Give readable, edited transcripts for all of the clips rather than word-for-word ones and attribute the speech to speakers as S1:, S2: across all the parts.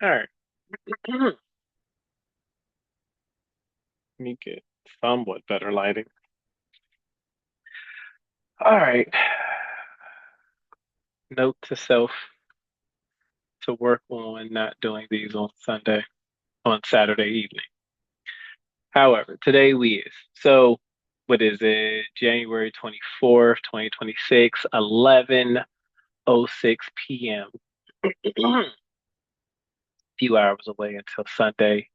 S1: All right. Let me get somewhat better lighting. All right. Note to self to work on not doing these on Saturday evening. However, today we is. So, what is it? January 24th, 2026, 11:06 p.m. Few hours away until Sunday.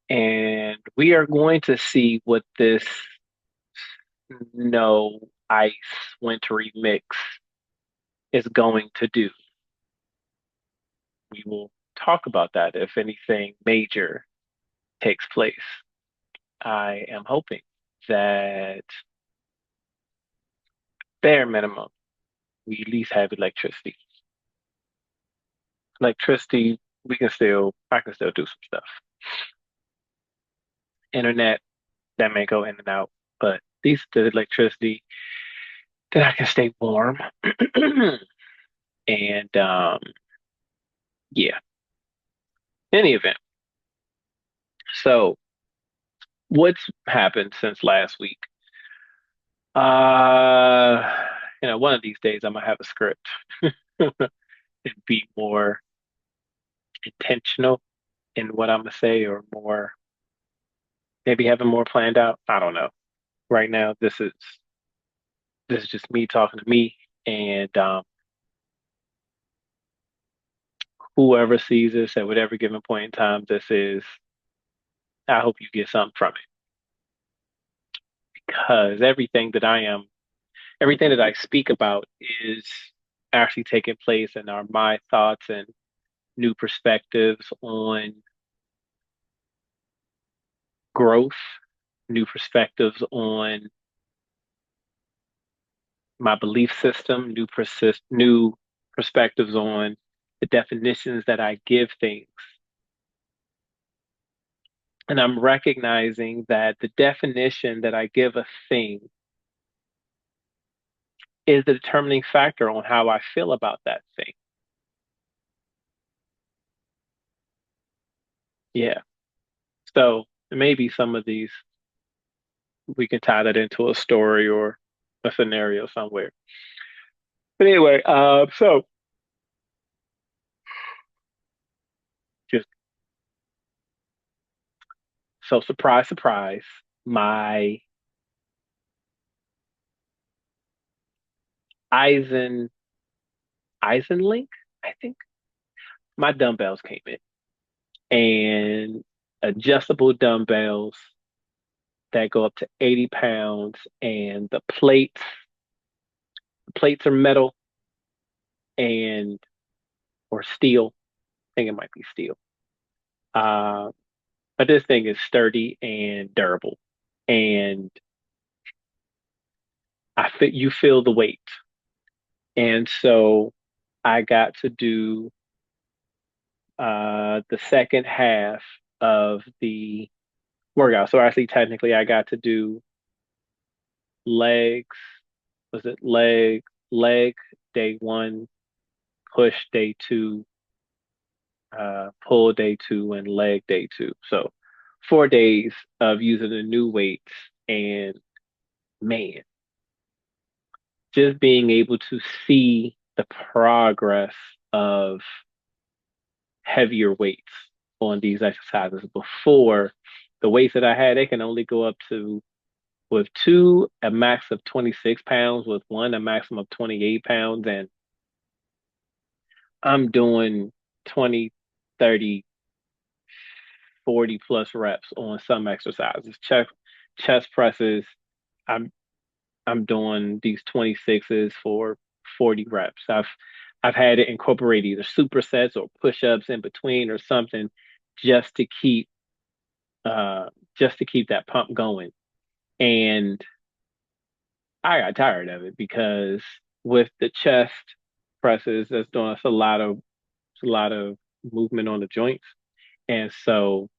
S1: And we are going to see what this snow ice wintry mix is going to do. We will talk about that if anything major takes place. I am hoping that bare minimum, we at least have electricity. Electricity, I can still do some stuff. Internet, that may go in and out, but at least the electricity, that I can stay warm. And yeah, in any event. So, what's happened since last week? Uh, one of these days I'm gonna have a script and be more intentional in what I'm gonna say, or more maybe having more planned out. I don't know. Right now, this is just me talking to me, and whoever sees this at whatever given point in time, I hope you get something from it, because everything that I speak about is actually taking place and are my thoughts and new perspectives on growth, new perspectives on my belief system, new perspectives on the definitions that I give things. And I'm recognizing that the definition that I give a thing is the determining factor on how I feel about that thing. Yeah. So maybe some of these, we can tie that into a story or a scenario somewhere. But anyway, just so surprise, surprise, my Eisen Eisenlink, I think, my dumbbells came in, and adjustable dumbbells that go up to 80 pounds, and the plates are metal and or steel. I think it might be steel. Uh, but this thing is sturdy and durable, and you feel the weight. And so I got to do the second half of the workout. So actually, technically, I got to do legs. Was it leg day one, push day two, pull day two, and leg day two. So 4 days of using the new weights, and man, just being able to see the progress of heavier weights on these exercises. Before, the weights that I had, they can only go up to, with two, a max of 26 pounds, with one, a maximum of 28 pounds. And I'm doing 20, 30, 40 plus reps on some exercises. Chest presses, I'm I'm doing these 26s for 40 reps. I've had it incorporate either supersets or push-ups in between or something, just to keep uh just to keep that pump going. And I got tired of it, because with the chest presses, that's doing us a lot of movement on the joints. And so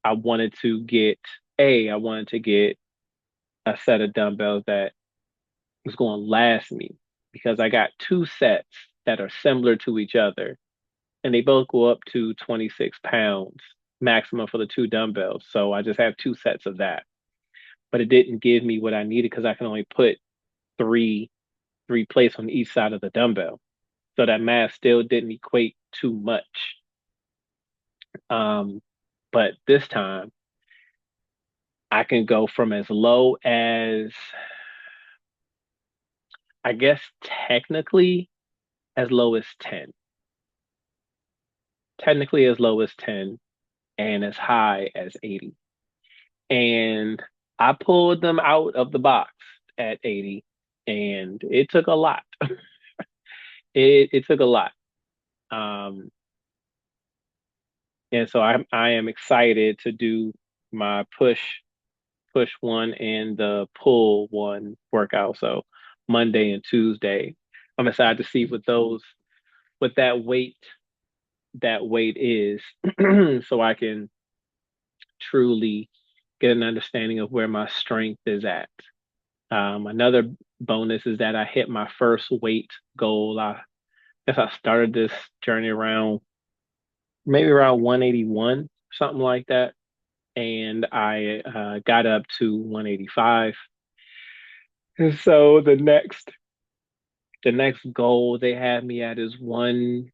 S1: I wanted to get a set of dumbbells that was going to last me, because I got two sets that are similar to each other, and they both go up to 26 pounds maximum for the two dumbbells. So I just have two sets of that. But it didn't give me what I needed because I can only put three three plates on each side of the dumbbell. So that math still didn't equate too much. Um, but this time I can go from as low as, I guess technically as low as 10. Technically as low as 10 and as high as 80. And I pulled them out of the box at 80 and it took a lot. It took a lot. Um, and so I am excited to do my push one and the pull one workout. So Monday and Tuesday. I'm excited to see what that weight is so I can truly get an understanding of where my strength is at. Another bonus is that I hit my first weight goal. I guess I started this journey around maybe around 181, something like that. And I got up to 185. And so the next goal they had me at is maybe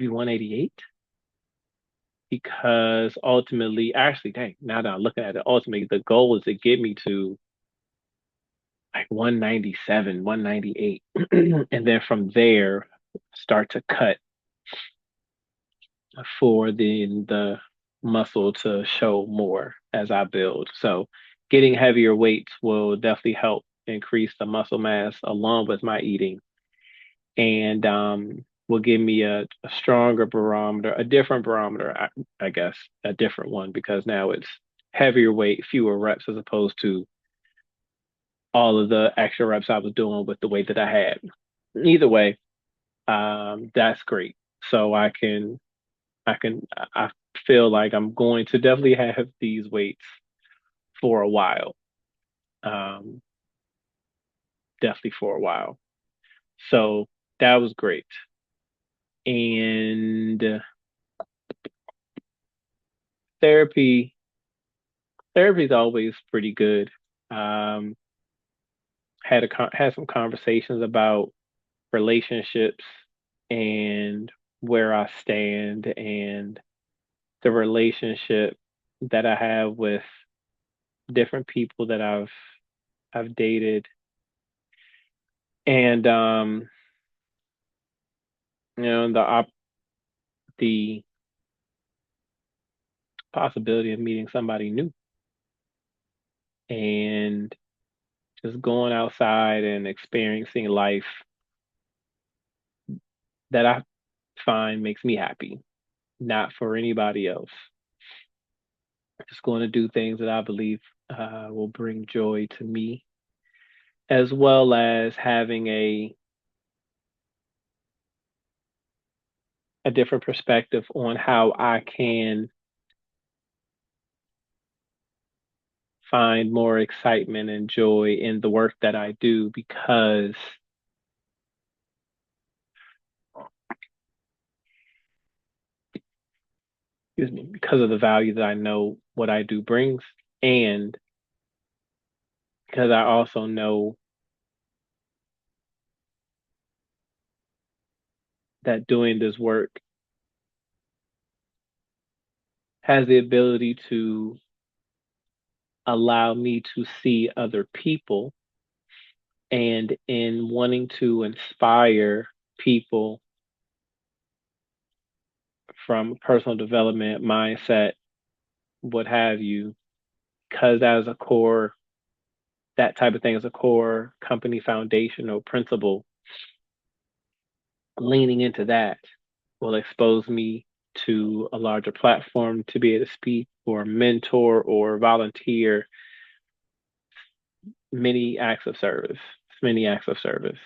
S1: 188 because ultimately, actually, dang, now that I'm looking at it, ultimately the goal is to get me to like 197, 198. And then from there, start to cut for the muscle to show more as I build. So getting heavier weights will definitely help increase the muscle mass along with my eating and will give me a stronger barometer, a different barometer, I guess, a different one because now it's heavier weight, fewer reps as opposed to all of the extra reps I was doing with the weight that I had. Either way, that's great. So I feel like I'm going to definitely have these weights for a while. Um, definitely for a while. So that was great. And therapy, therapy is always pretty good. Um, had some conversations about relationships and where I stand and the relationship that I have with different people that I've dated and the possibility of meeting somebody new and just going outside and experiencing life that I find makes me happy, not for anybody else. Just going to do things that I believe will bring joy to me, as well as having a different perspective on how I can find more excitement and joy in the work that I do excuse me, because of the value that I know what I do brings, and because I also know that doing this work has the ability to allow me to see other people and in wanting to inspire people from personal development, mindset, what have you, because as a core, that type of thing is a core company foundational principle, leaning into that will expose me to a larger platform to be able to speak or mentor or volunteer many acts of service, many acts of service.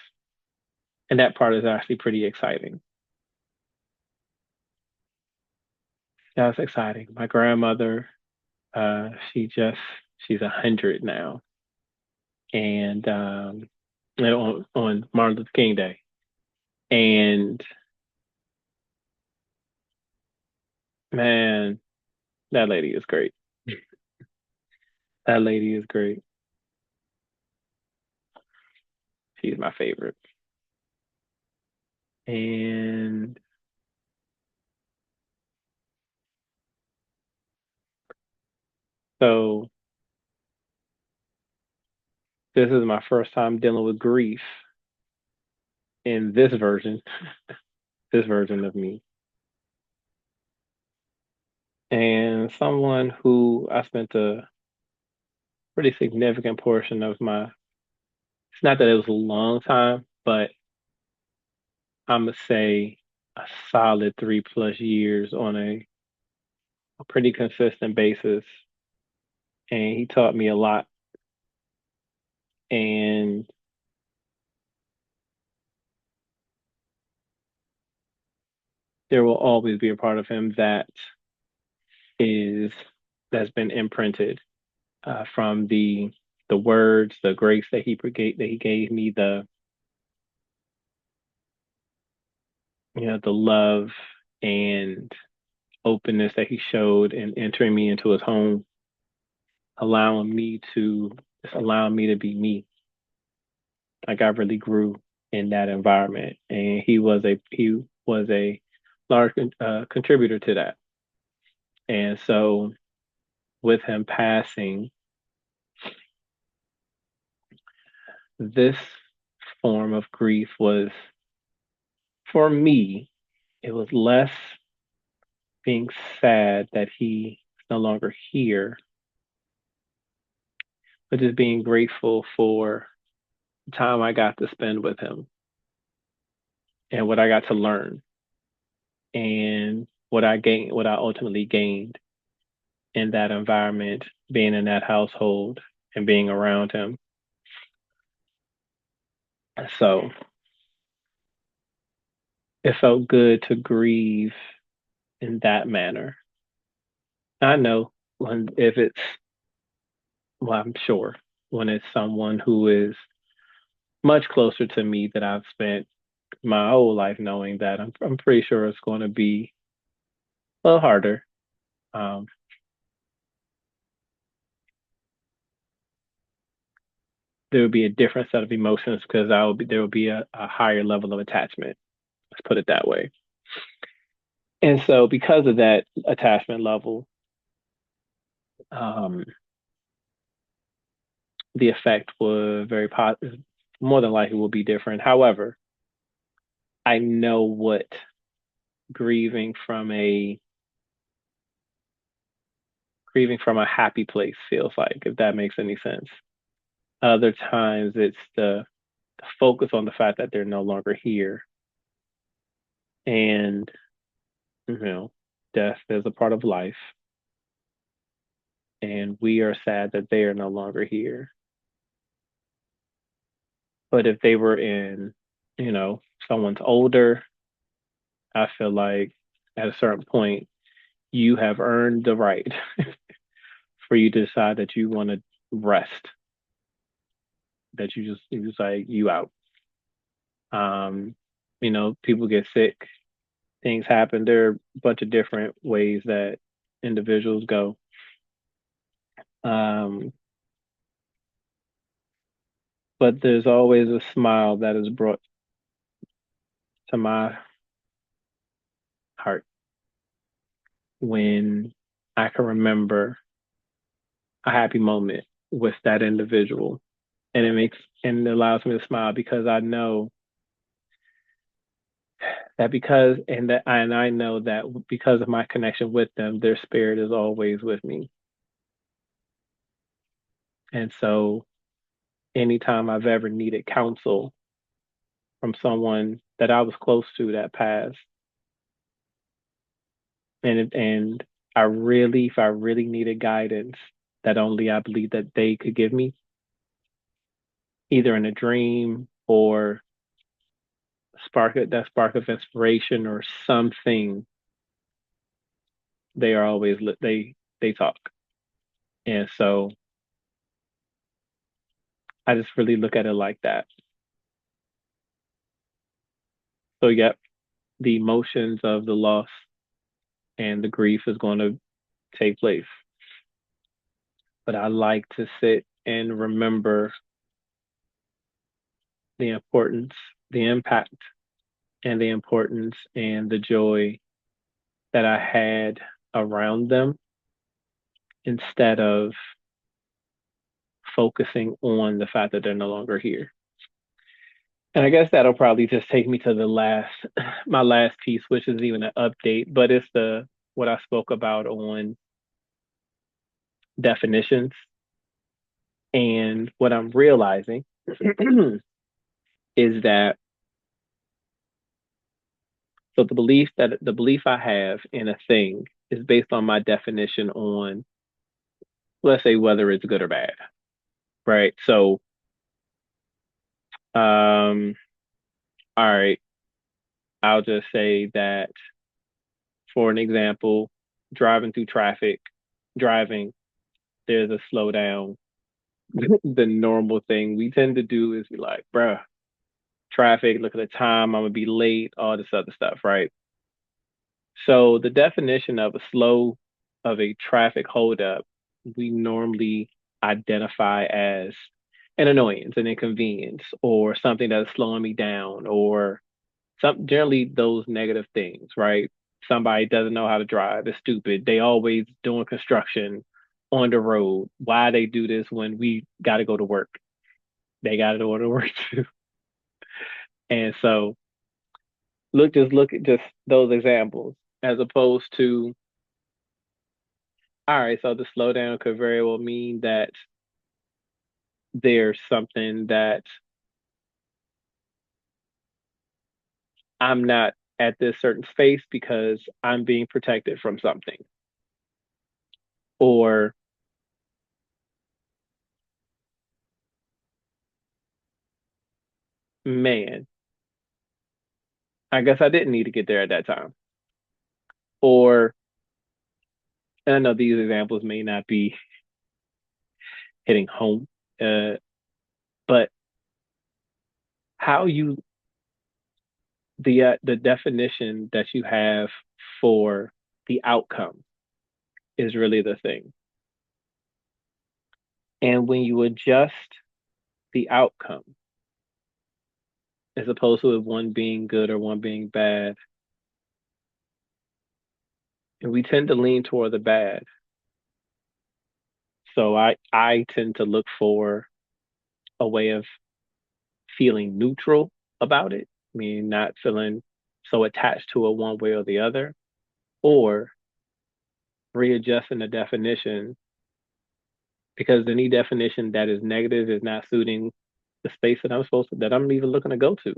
S1: And that part is actually pretty exciting. That's exciting. My grandmother, uh, she just she's 100 now, and on Martin Luther King Day, and man, that lady is great. That lady is great. She's my favorite. And so this is my first time dealing with grief in this version of me. And someone who I spent a pretty significant portion of it's not that it was a long time, but I'm gonna say a solid 3+ years on a pretty consistent basis. And he taught me a lot. And there will always be a part of him is that's been imprinted from the words, the grace that he gave me, the love and openness that he showed in entering me into his home, allowing me to allowing me to be me. Like I really grew in that environment, and he was a large contributor to that. And so, with him passing, this form of grief was for me. It was less being sad that he is no longer here, but just being grateful for the time I got to spend with him and what I got to learn and what I ultimately gained in that environment, being in that household and being around him. So it felt good to grieve in that manner. I know when if it's well, I'm sure when it's someone who is much closer to me that I've spent my whole life knowing that I'm pretty sure it's going to be a little harder. Um, there would be a different set of emotions because there will be a higher level of attachment. Let's put it that way. And so because of that attachment level, um, the effect was very positive. More than likely will be different. However, I know what grieving from a grieving from a happy place feels like, if that makes any sense. Other times it's the focus on the fact that they're no longer here. And, you know, death is a part of life. And we are sad that they are no longer here. But if they were someone's older, I feel like at a certain point, you have earned the right for you to decide that you want to rest, that you just like you out. Um, people get sick, things happen. There are a bunch of different ways that individuals go. Um, but there's always a smile that is brought to my heart when I can remember a happy moment with that individual. And it allows me to smile because I know and I know that because of my connection with them, their spirit is always with me. And so anytime I've ever needed counsel from someone that I was close to that passed, and if I really needed guidance that only I believe that they could give me, either in a dream or spark of inspiration or something, they are always they talk. And so I just really look at it like that. So, yep, the emotions of the loss and the grief is going to take place. But I like to sit and remember the importance, the impact, and the importance and the joy that I had around them instead of focusing on the fact that they're no longer here. And I guess that'll probably just take me to the last, my last piece, which is even an update, but it's the what I spoke about on definitions. And what I'm realizing is that so the belief I have in a thing is based on my definition on, let's say, whether it's good or bad, right? So, um, all right, I'll just say that for an example, driving through traffic, driving, there's a slowdown. The normal thing we tend to do is be like, bruh, traffic, look at the time, I'm gonna be late, all this other stuff, right? So the definition of a traffic holdup, we normally identify as an annoyance, an inconvenience, or something that's slowing me down, or some generally those negative things, right? Somebody doesn't know how to drive, they're stupid, they always doing construction on the road. Why they do this when we gotta go to work? They gotta go to work too. And so look at just those examples as opposed to all right, so the slowdown could very well mean that there's something that I'm not at this certain space because I'm being protected from something. Or, man, I guess I didn't need to get there at that time. Or, and I know these examples may not be hitting home, uh, but how you, the definition that you have for the outcome is really the thing. And when you adjust the outcome, as opposed to one being good or one being bad, and we tend to lean toward the bad. So I tend to look for a way of feeling neutral about it, I mean not feeling so attached to it one way or the other, or readjusting the definition because any definition that is negative is not suiting the space that I'm even looking to go to.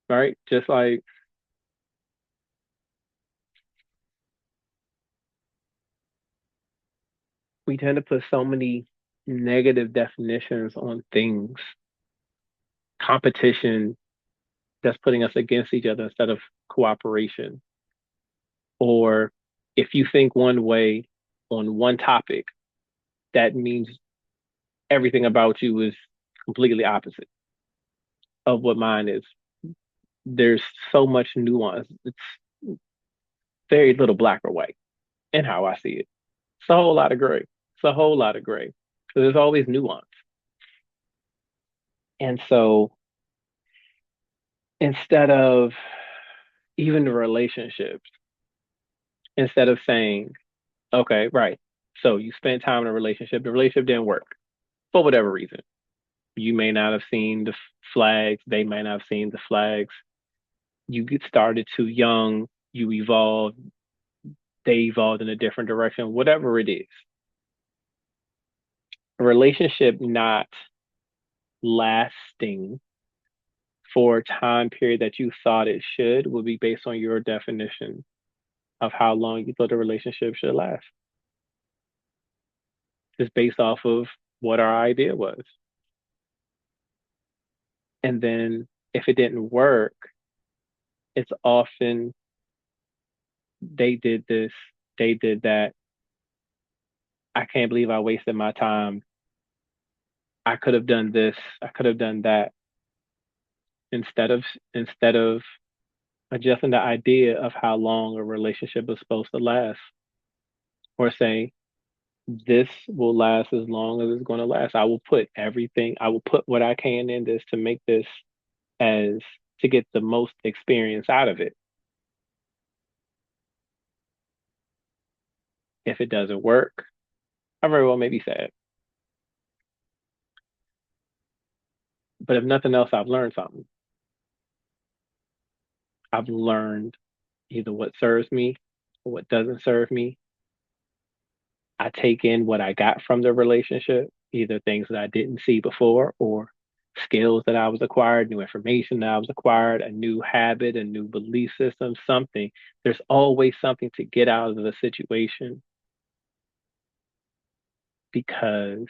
S1: Right? Just like we tend to put so many negative definitions on things, competition that's putting us against each other instead of cooperation. Or if you think one way on one topic, that means everything about you is completely opposite of what mine is. There's so much nuance. It's very little black or white in how I see it. It's a whole lot of gray. It's a whole lot of gray. So there's always nuance. And so instead of even the relationships, instead of saying, okay, right. So you spent time in a relationship, the relationship didn't work for whatever reason. You may not have seen the flags, they may not have seen the flags. You get started too young, you evolved, they evolved in a different direction, whatever it is. A relationship not lasting for a time period that you thought it should would be based on your definition of how long you thought the relationship should last. It's based off of what our idea was. And then if it didn't work, it's often they did this, they did that. I can't believe I wasted my time. I could have done this, I could have done that. instead of instead of adjusting the idea of how long a relationship is supposed to last, or say this will last as long as it's going to last. I will put what I can in this to make this as to get the most experience out of it. If it doesn't work, I very well may be sad. But if nothing else, I've learned something. I've learned either what serves me or what doesn't serve me. I take in what I got from the relationship, either things that I didn't see before or skills that I was acquired, new information that I was acquired, a new habit, a new belief system, something. There's always something to get out of the situation because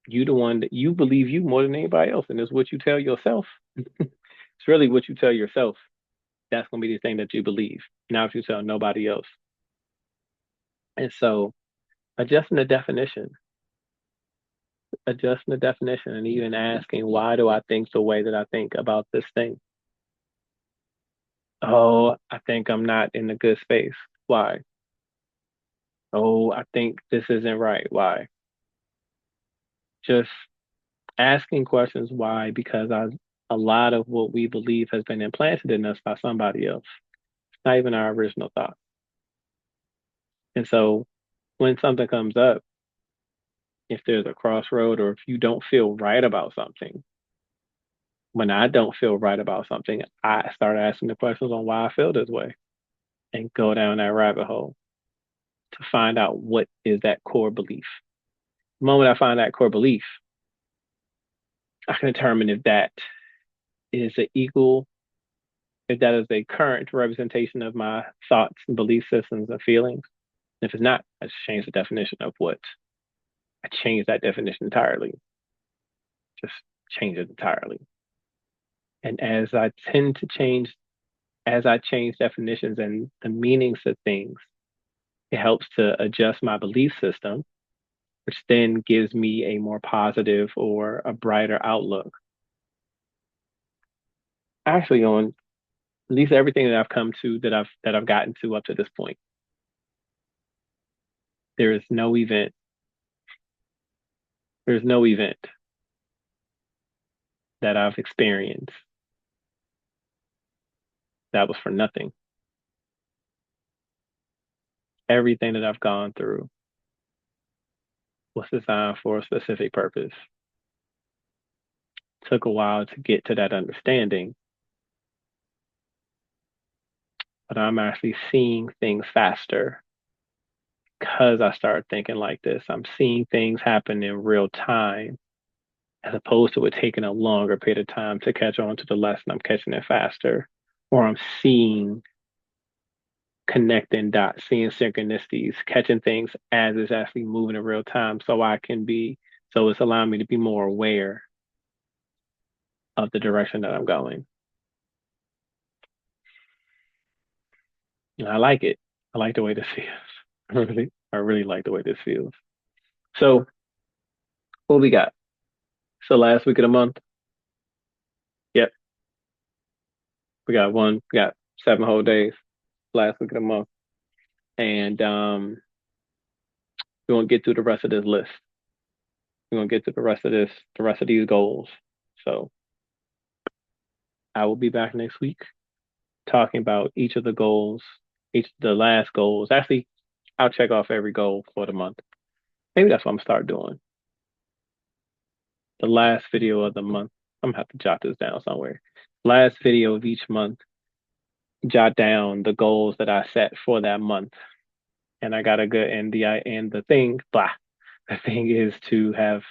S1: you the one that you believe you more than anybody else. And it's what you tell yourself. It's really what you tell yourself. That's gonna be the thing that you believe. Now if you tell nobody else. And so adjusting the definition, adjusting the definition and even asking why do I think the way that I think about this thing? Oh, I think I'm not in a good space. Why? Oh, I think this isn't right. Why? Just asking questions why, because a lot of what we believe has been implanted in us by somebody else, not even our original thought. And so when something comes up, if there's a crossroad or if you don't feel right about something, when I don't feel right about something, I start asking the questions on why I feel this way and go down that rabbit hole to find out what is that core belief. The moment I find that core belief, I can determine if that is an equal, if that is a current representation of my thoughts and belief systems and feelings. If it's not, I just change the definition of what I change that definition entirely. Just change it entirely. And as I change definitions and the meanings of things, it helps to adjust my belief system, which then gives me a more positive or a brighter outlook. Actually, on at least everything that I've come to that I've gotten to up to this point, there is no event. There's no event that I've experienced that was for nothing. Everything that I've gone through was designed for a specific purpose. Took a while to get to that understanding, but I'm actually seeing things faster because I started thinking like this. I'm seeing things happen in real time as opposed to it taking a longer period of time to catch on to the lesson. I'm catching it faster, or I'm seeing connecting dots, seeing synchronicities, catching things as it's actually moving in real time. So it's allowing me to be more aware of the direction that I'm going. And I like it. I like the way this feels. I really like the way this feels. So what we got? So last week of the month. Yep. We got 7 whole days last week of the month. And we're gonna get through the rest of this list. We're gonna get to the rest of these goals. So I will be back next week talking about each of the goals, each of the last goals. Actually, I'll check off every goal for the month. Maybe that's what I'm gonna start doing. The last video of the month. I'm gonna have to jot this down somewhere. Last video of each month, jot down the goals that I set for that month. And I got a good and the thing, blah. The thing is to have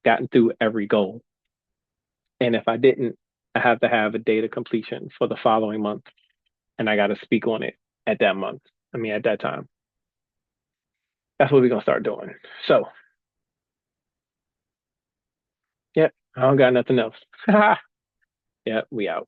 S1: gotten through every goal. And if I didn't, I have to have a date of completion for the following month. And I got to speak on it at that month. I mean, at that time. That's what we're going to start doing. So, yeah, I don't got nothing else. Yeah, we out.